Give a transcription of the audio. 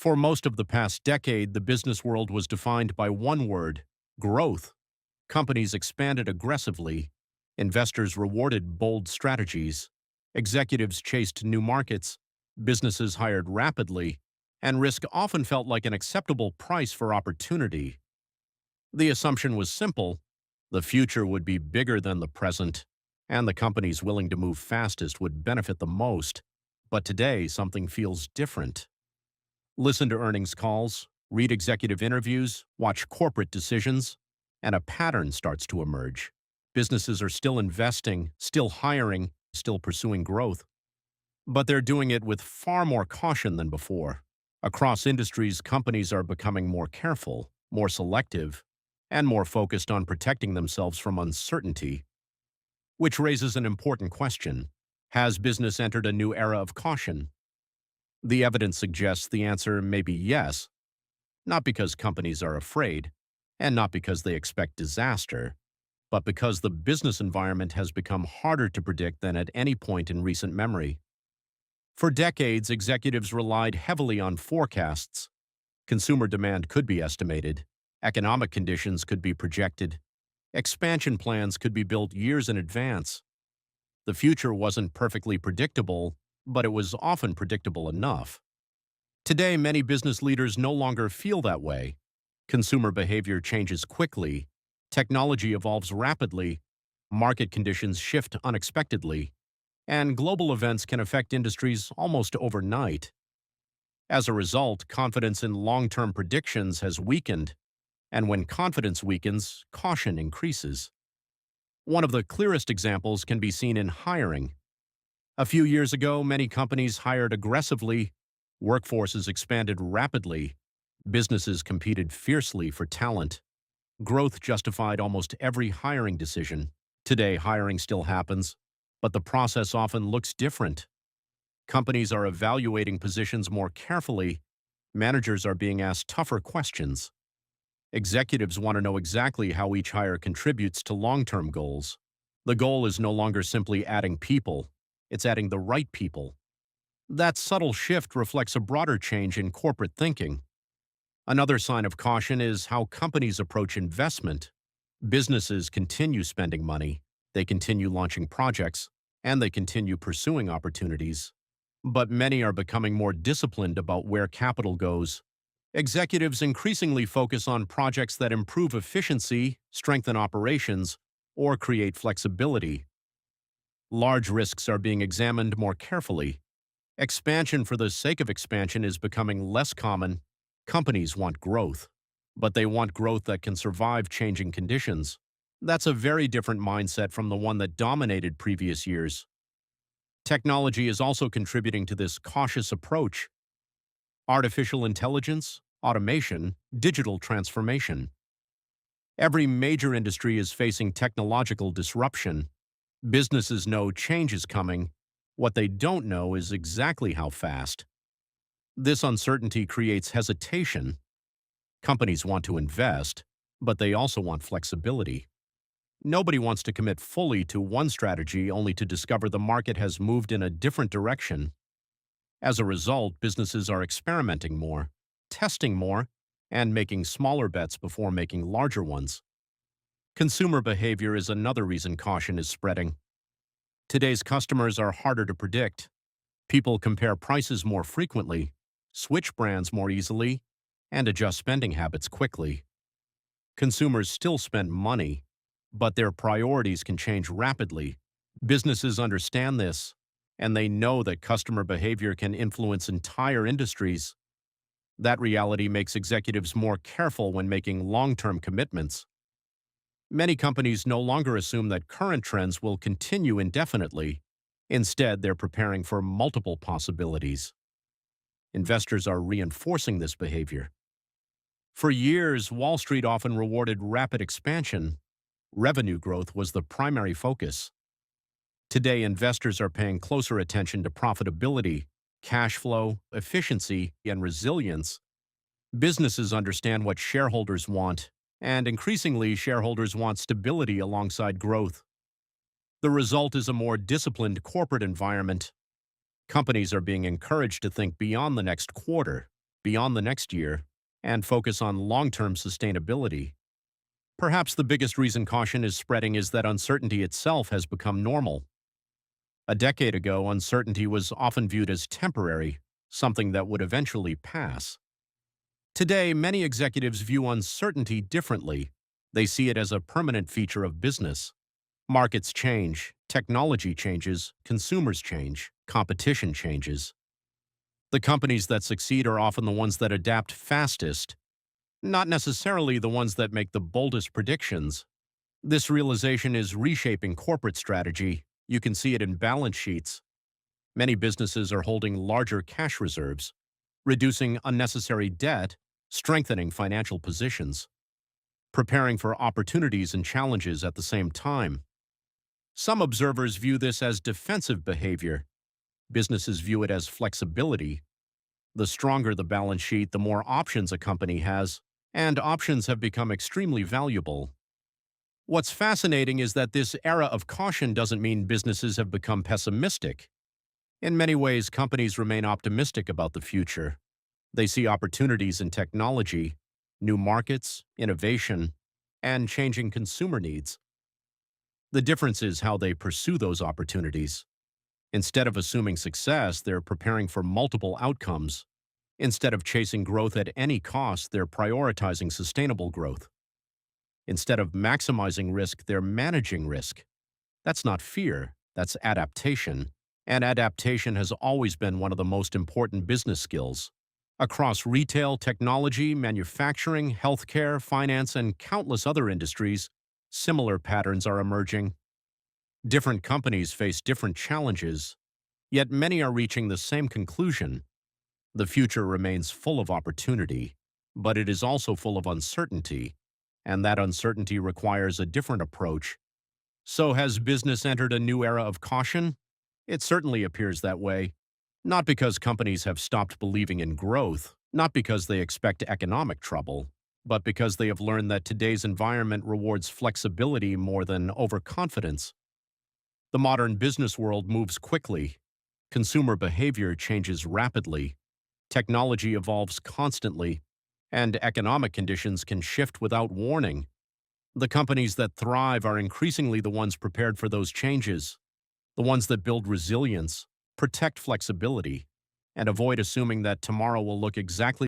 For most of the past decade, the business world was defined by one word: growth. Companies expanded aggressively, investors rewarded bold strategies, executives chased new markets, businesses hired rapidly, and risk often felt like an acceptable price for opportunity. The assumption was simple: the future would be bigger than the present, and the companies willing to move fastest would benefit the most. But today, something feels different. Listen to earnings calls, read executive interviews, watch corporate decisions, and a pattern starts to emerge. Businesses are still investing, still hiring, still pursuing growth, but they're doing it with far more caution than before. Across industries, companies are becoming more careful, more selective, and more focused on protecting themselves from uncertainty, which raises an important question. Has business entered a new era of caution? The evidence suggests the answer may be yes, not because companies are afraid, and not because they expect disaster, but because the business environment has become harder to predict than at any point in recent memory. For decades, executives relied heavily on forecasts. Consumer demand could be estimated, economic conditions could be projected, expansion plans could be built years in advance. The future wasn't perfectly predictable, but it was often predictable enough. Today, many business leaders no longer feel that way. Consumer behavior changes quickly, technology evolves rapidly, market conditions shift unexpectedly, and global events can affect industries almost overnight. As a result, confidence in long-term predictions has weakened, and when confidence weakens, caution increases. One of the clearest examples can be seen in hiring. A few years ago, many companies hired aggressively, workforces expanded rapidly, businesses competed fiercely for talent. Growth justified almost every hiring decision. Today, hiring still happens, but the process often looks different. Companies are evaluating positions more carefully, managers are being asked tougher questions. Executives want to know exactly how each hire contributes to long-term goals. The goal is no longer simply adding people, it's adding the right people. That subtle shift reflects a broader change in corporate thinking. Another sign of caution is how companies approach investment. Businesses continue spending money, they continue launching projects, and they continue pursuing opportunities. But many are becoming more disciplined about where capital goes. Executives increasingly focus on projects that improve efficiency, strengthen operations, or create flexibility. Large risks are being examined more carefully. Expansion for the sake of expansion is becoming less common. Companies want growth, but they want growth that can survive changing conditions. That's a very different mindset from the one that dominated previous years. Technology is also contributing to this cautious approach. Artificial intelligence, automation, digital transformation. Every major industry is facing technological disruption. Businesses know change is coming. What they don't know is exactly how fast. This uncertainty creates hesitation. Companies want to invest, but they also want flexibility. Nobody wants to commit fully to one strategy only to discover the market has moved in a different direction. As a result, businesses are experimenting more, testing more, and making smaller bets before making larger ones. Consumer behavior is another reason caution is spreading. Today's customers are harder to predict. People compare prices more frequently, switch brands more easily, and adjust spending habits quickly. Consumers still spend money, but their priorities can change rapidly. Businesses understand this, and they know that customer behavior can influence entire industries. That reality makes executives more careful when making long-term commitments. Many companies no longer assume that current trends will continue indefinitely. Instead, they're preparing for multiple possibilities. Investors are reinforcing this behavior. For years, Wall Street often rewarded rapid expansion. Revenue growth was the primary focus. Today, investors are paying closer attention to profitability, cash flow, efficiency, and resilience. Businesses understand what shareholders want, and increasingly, shareholders want stability alongside growth. The result is a more disciplined corporate environment. Companies are being encouraged to think beyond the next quarter. beyond the next year and focus on long-term sustainability. Perhaps the biggest reason caution is spreading is that uncertainty itself has become normal. A decade ago, uncertainty was often viewed as temporary, something that would eventually pass. Today, many executives view uncertainty differently. They see it as a permanent feature of business. Markets change, technology changes, consumers change, competition changes. The companies that succeed are often the ones that adapt fastest, not necessarily the ones that make the boldest predictions. This realization is reshaping corporate strategy. You can see it in balance sheets. Many businesses are holding larger cash reserves, reducing unnecessary debt, strengthening financial positions, preparing for opportunities and challenges at the same time. Some observers view this as defensive behavior. Businesses view it as flexibility. The stronger the balance sheet, the more options a company has, and options have become extremely valuable. What's fascinating is that this era of caution doesn't mean businesses have become pessimistic. In many ways, companies remain optimistic about the future. They see opportunities in technology, new markets, innovation, and changing consumer needs. The difference is how they pursue those opportunities. Instead of assuming success, they're preparing for multiple outcomes. Instead of chasing growth at any cost, they're prioritizing sustainable growth. Instead of maximizing risk, they're managing risk. That's not fear, that's adaptation. And adaptation has always been one of the most important business skills. Across retail, technology, manufacturing, healthcare, finance, and countless other industries, similar patterns are emerging. Different companies face different challenges, yet many are reaching the same conclusion. The future remains full of opportunity, but it is also full of uncertainty, and that uncertainty requires a different approach. So has business entered a new era of caution? It certainly appears that way. Not because companies have stopped believing in growth, not because they expect economic trouble, but because they have learned that today's environment rewards flexibility more than overconfidence. The modern business world moves quickly. Consumer behavior changes rapidly. Technology evolves constantly, and economic conditions can shift without warning. The companies that thrive are increasingly the ones prepared for those changes, the ones that build resilience, protect flexibility, and avoid assuming that tomorrow will look exactly